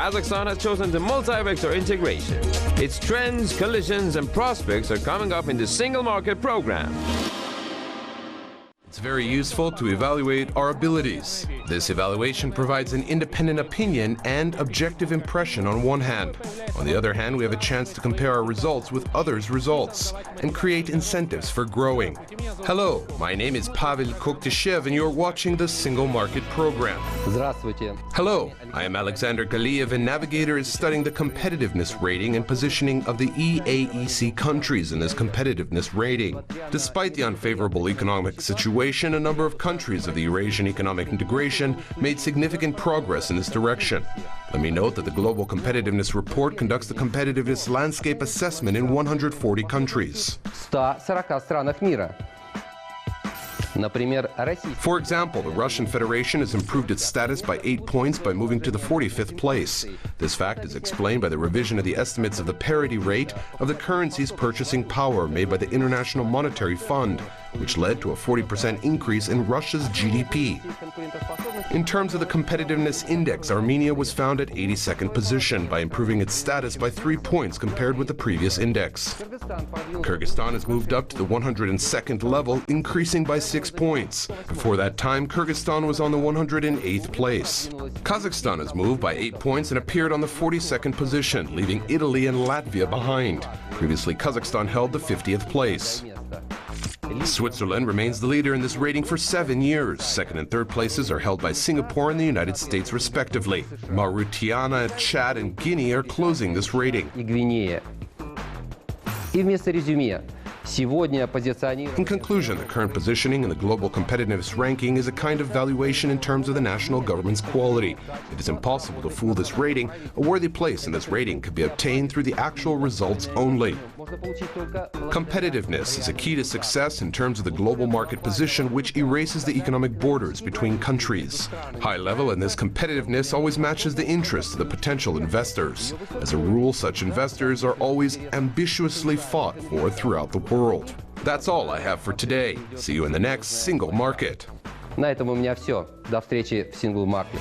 Kazakhstan has chosen the multi-vector integration. Its trends, collisions, and prospects are coming up in the single market program. It's very useful to evaluate our abilities. This evaluation provides an independent opinion and objective impression on one hand. On the other hand, we have a chance to compare our results with others' results and create incentives for growing. Hello, my name is Pavel Koktishev and you're watching the Single Market Program. Hello, I am Alexander Galiev and Navigator is studying the competitiveness rating and positioning of the EAEC countries in this competitiveness rating. Despite the unfavorable economic situation, a number of countries of the Eurasian economic integration made significant progress in this direction. Let me note that the Global Competitiveness Report conducts the competitiveness landscape assessment in 140 countries. For example, the Russian Federation has improved its status by 8 points by moving to the 45th place. This fact is explained by the revision of the estimates of the parity rate of the currency's purchasing power made by the International Monetary Fund, which led to a 40% increase in Russia's GDP. In terms of the competitiveness index, Armenia was found at 82nd position by improving its status by 3 points compared with the previous index. Kyrgyzstan has moved up to the 102nd level, increasing by 6 points. Before that time, Kyrgyzstan was on the 108th place. Kazakhstan has moved by 8 points and appeared on the 42nd position, leaving Italy and Latvia behind. Previously, Kazakhstan held the 50th place. Switzerland remains the leader in this rating for 7 years. Second and third places are held by Singapore and the United States, respectively. Mauritania, Chad, and Guinea are closing this rating. In conclusion, the current positioning in the global competitiveness ranking is a kind of valuation in terms of the national government's quality. It is impossible to fool this rating. A worthy place in this rating could be obtained through the actual results only. Competitiveness is a key to success in terms of the global market position, which erases the economic borders between countries. High level in this competitiveness always matches the interests of the potential investors. As a rule, such investors are always ambitiously fought for throughout the world. That's all I have for today. See you in the next Single Market. На этом у меня все. До встречи в Single Market.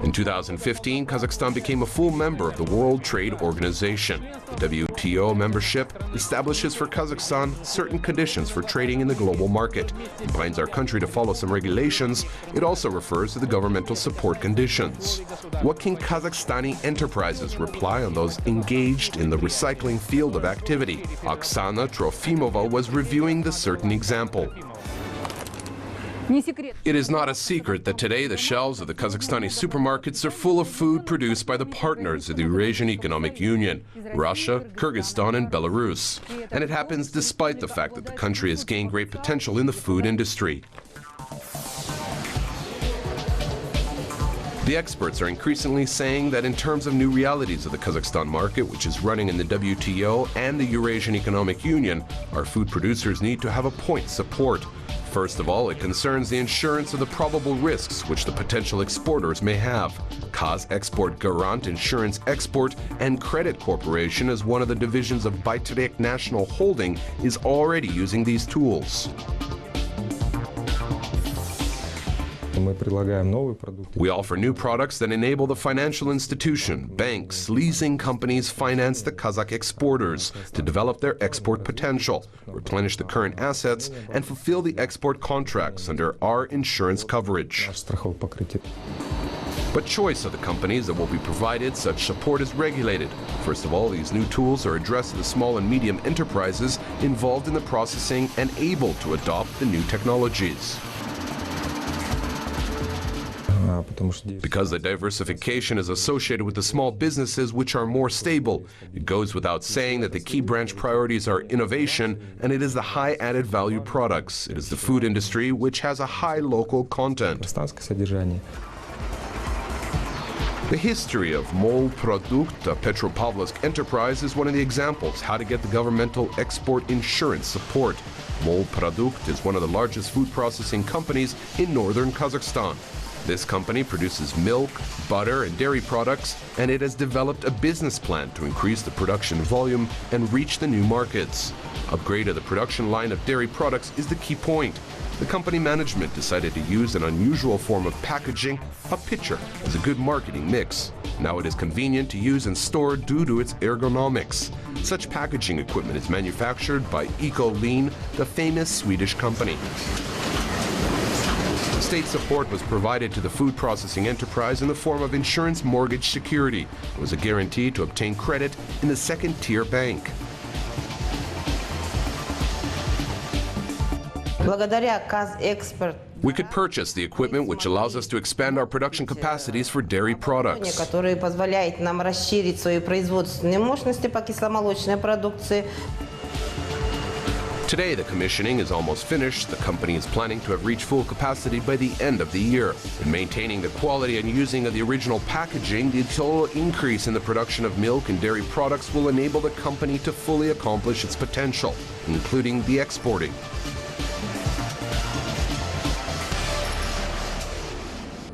In 2015, Kazakhstan became a full member of the World Trade Organization. The WTO membership establishes for Kazakhstan certain conditions for trading in the global market. It binds our country to follow some regulations. It also refers to the governmental support conditions. What can Kazakhstani enterprises reply on those engaged in the recycling field of activity? Oksana Trofimova was reviewing the certain example. It is not a secret that today the shelves of the Kazakhstani supermarkets are full of food produced by the partners of the Eurasian Economic Union, Russia, Kyrgyzstan, and Belarus. And it happens despite the fact that the country has gained great potential in the food industry. The experts are increasingly saying that in terms of new realities of the Kazakhstan market, which is running in the WTO and the Eurasian Economic Union, our food producers need to have a point support. First of all, it concerns the insurance of the probable risks which the potential exporters may have. Kaz Export Garant Insurance Export and Credit Corporation, as one of the divisions of Baytarek National Holding, is already using these tools. We offer new products that enable the financial institution, banks, leasing companies finance the Kazakh exporters to develop their export potential, replenish the current assets, and fulfill the export contracts under our insurance coverage. But choice of the companies that will be provided such support is regulated. First of all, these new tools are addressed to the small and medium enterprises involved in the processing and able to adopt the new technologies. Because the diversification is associated with the small businesses which are more stable, it goes without saying that the key branch priorities are innovation, and it is the high added value products. It is the food industry which has a high local content. The history of MOL Produkt, a Petropavlovsk enterprise, is one of the examples how to get the governmental export insurance support. MOL Produkt is one of the largest food processing companies in northern Kazakhstan. This company produces milk, butter, and dairy products, and it has developed a business plan to increase the production volume and reach the new markets. Upgrade of the production line of dairy products is the key point. The company management decided to use an unusual form of packaging, a pitcher, as a good marketing mix. Now it is convenient to use and store due to its ergonomics. Such packaging equipment is manufactured by Ecolean, the famous Swedish company. State support was provided to the food processing enterprise in the form of insurance mortgage security. It was a guarantee to obtain credit in the second-tier bank. We could purchase the equipment which allows us to expand our production capacities for dairy products. Который позволяет нам расширить свои производственные мощности по кисломолочной продукции. Today, the commissioning is almost finished. The company is planning to have reached full capacity by the end of the year. In maintaining the quality and using of the original packaging, the total increase in the production of milk and dairy products will enable the company to fully accomplish its potential, including the exporting.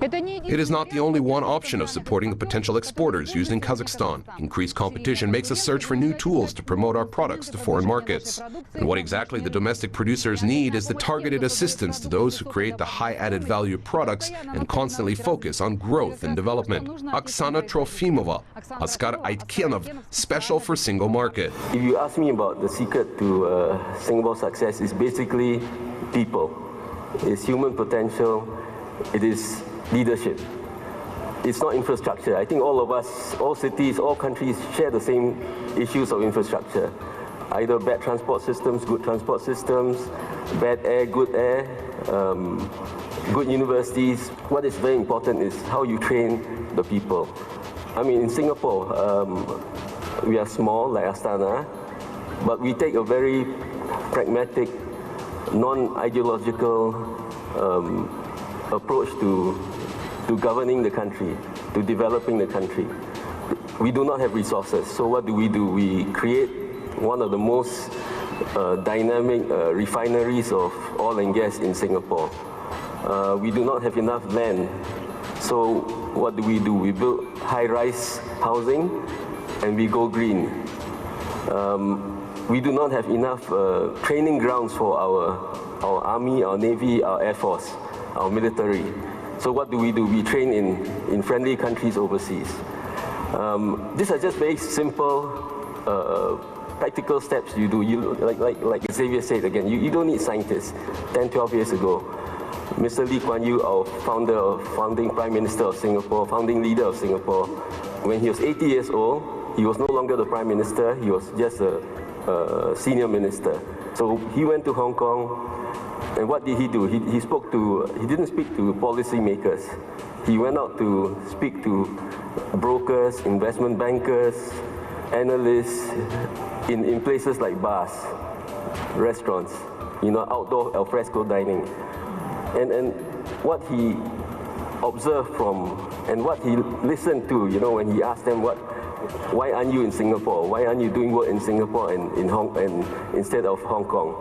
It is not the only one option of supporting the potential exporters used in Kazakhstan. Increased competition makes us search for new tools to promote our products to foreign markets. And what exactly the domestic producers need is the targeted assistance to those who create the high added value products and constantly focus on growth and development. Oksana Trofimova, Askar Aitkenov, special for single market. If you ask me about the secret to Singapore's success, is basically people. It's human potential. It is leadership. It's not infrastructure. I think all of us, all cities, all countries share the same issues of infrastructure. Either bad transport systems, good transport systems, bad air, good air, good universities. What is very important is how you train the people. I mean, in Singapore, we are small, like Astana, but we take a very pragmatic, non-ideological approach to governing the country, to developing the country. We do not have resources, so what do? We create one of the most dynamic refineries of oil and gas in Singapore. We do not have enough land, so what do? We build high-rise housing and we go green. We do not have enough training grounds for our army, our navy, our air force, our military. So what do? We train in friendly countries overseas. These are just very simple, practical steps you do. Like Xavier said again, you don't need scientists. 10, 12 years ago, Mr. Lee Kuan Yew, our founding Prime Minister of Singapore, founding leader of Singapore, when he was 80 years old, he was no longer the Prime Minister, he was just a senior minister. So he went to Hong Kong. And what did he do? He didn't speak to policymakers. He went out to speak to brokers, investment bankers, analysts in places like bars, restaurants, outdoor alfresco dining. And what he observed from and what he listened to, when he asked them why aren't you in Singapore? Why aren't you doing work in Singapore and instead of Hong Kong?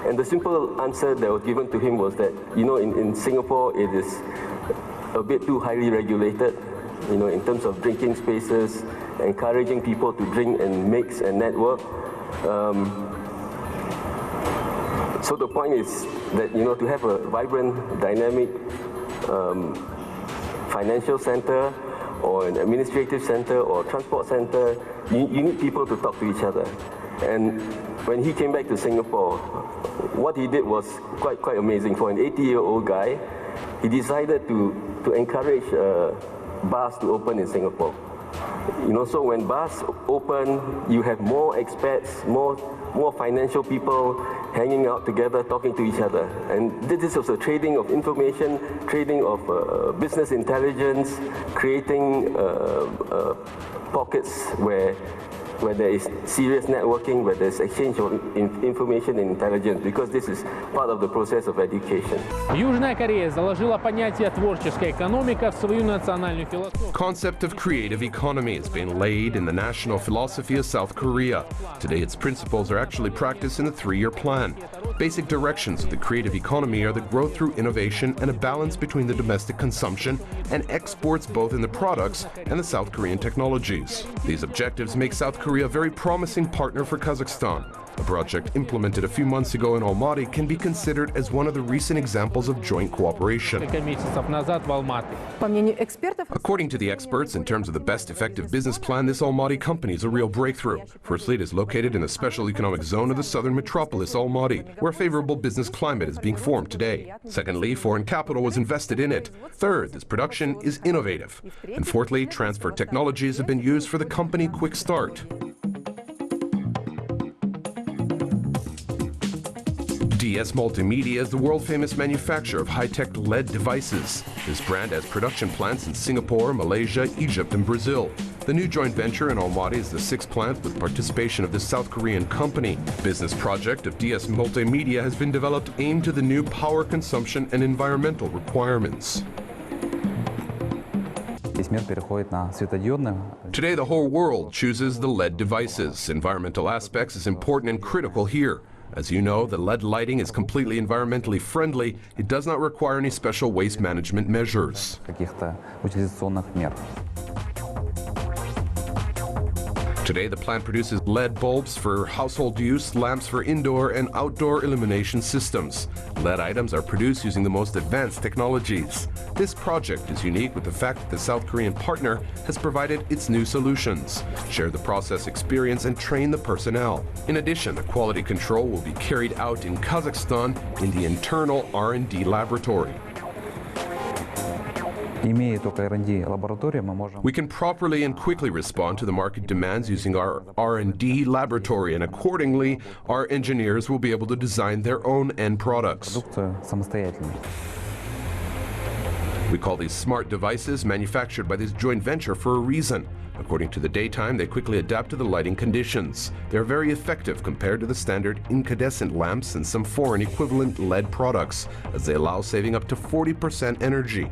And the simple answer that was given to him was that, in Singapore it is a bit too highly regulated, in terms of drinking spaces, encouraging people to drink and mix and network. So the point is that, to have a vibrant, dynamic financial center or an administrative center or transport center, you need people to talk to each other. And when he came back to Singapore, what he did was quite amazing. For an 80-year-old guy, he decided to encourage bars to open in Singapore. So when bars open, you have more expats, more financial people hanging out together, talking to each other. And this was a trading of information, trading of business intelligence, creating pockets where there is serious networking, where there's exchange of information and intelligence, because this is part of the process of education. Южная Корея заложила понятие «творческая экономика» в свою национальную философию. Concept of creative economy has been laid in the national philosophy of South Korea. Today, its principles are actually practiced in the 3-year plan. Basic directions of the creative economy are the growth through innovation and a balance between the domestic consumption and exports, both in the products and the South Korean technologies. These objectives make South Korea a very promising partner for Kazakhstan. A project implemented a few months ago in Almaty can be considered as one of the recent examples of joint cooperation. According to the experts, in terms of the best effective business plan, this Almaty company is a real breakthrough. Firstly, it is located in a special economic zone of the southern metropolis, Almaty, where a favorable business climate is being formed today. Secondly, foreign capital was invested in it. Third, this production is innovative. And fourthly, transfer technologies have been used for the company quick start. DS Multimedia is the world-famous manufacturer of high-tech LED devices. This brand has production plants in Singapore, Malaysia, Egypt, and Brazil. The new joint venture in Almaty is the 6th plant with participation of the South Korean company. Business project of DS Multimedia has been developed aimed to the new power consumption and environmental requirements. Today, the whole world chooses the LED devices. Environmental aspects is important and critical here. As you know, the LED lighting is completely environmentally friendly. It does not require any special waste management measures. Today, the plant produces LED bulbs for household use, lamps for indoor and outdoor illumination systems. LED items are produced using the most advanced technologies. This project is unique with the fact that the South Korean partner has provided its new solutions, shared the process experience, and trained the personnel. In addition, the quality control will be carried out in Kazakhstan in the internal R&D laboratory. We can properly and quickly respond to the market demands using our R&D laboratory, and accordingly, our engineers will be able to design their own end products. We call these smart devices manufactured by this joint venture for a reason. According to the daytime, they quickly adapt to the lighting conditions. They are very effective compared to the standard incandescent lamps and some foreign equivalent LED products, as they allow saving up to 40% energy.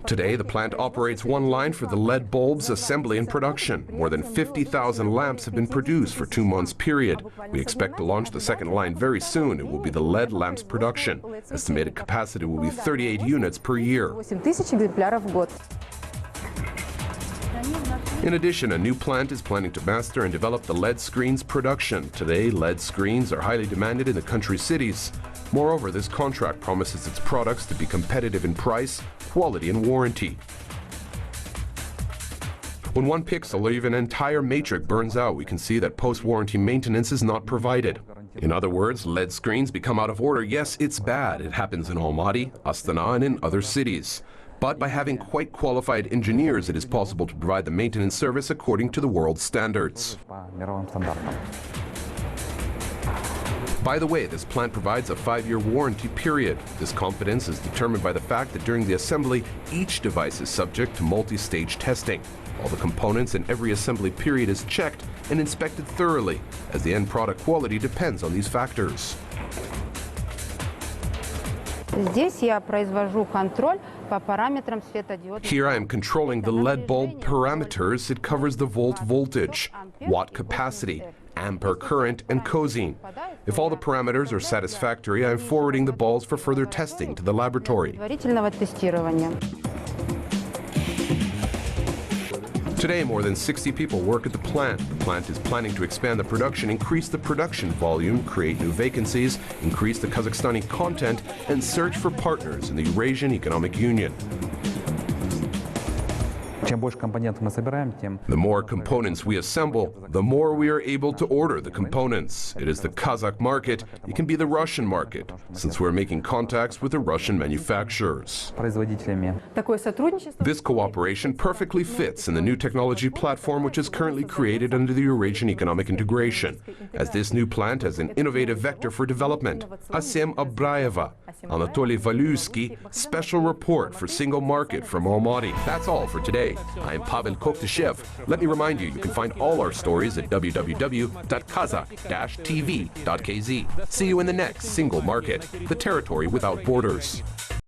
Today, the plant operates one line for the LED bulbs assembly and production. More than 50,000 lamps have been produced for 2 months period. We expect to launch the second line very soon. It will be the LED lamps production. Estimated capacity will be 38 units per year. In addition, a new plant is planning to master and develop the LED screens production. Today, LED screens are highly demanded in the country's cities. Moreover, this contract promises its products to be competitive in price, quality, and warranty. When one pixel or even an entire matrix burns out, we can see that post-warranty maintenance is not provided. In other words, LED screens become out of order. Yes, it's bad. It happens in Almaty, Astana, and in other cities. But by having quite qualified engineers, it is possible to provide the maintenance service according to the world standards. By the way, this plant provides a 5-year warranty period. This confidence is determined by the fact that during the assembly, each device is subject to multi-stage testing. All the components in every assembly period is checked and inspected thoroughly, as the end product quality depends on these factors. Here I am controlling the LED bulb parameters. It covers the voltage, watt capacity, ampere current, and cosine. If all the parameters are satisfactory, I am forwarding the bulbs for further testing to the laboratory. Today, more than 60 people work at the plant. The plant is planning to expand the production, increase the production volume, create new vacancies, increase the Kazakhstani content, and search for partners in the Eurasian Economic Union. The more components we assemble, the more we are able to order the components. It is the Kazakh market. It can be the Russian market, since we're making contacts with the Russian manufacturers. This cooperation perfectly fits in the new technology platform which is currently created under the Eurasian Economic Integration, as this new plant has an innovative vector for development. Asem Abraeva, Anatoly Valuysky, special report for Single Market from Almaty. That's all for today. I'm Pavel Koktashev. Let me remind you, you can find all our stories at www.kazakh-tv.kz. See you in the next Single Market, the territory without borders.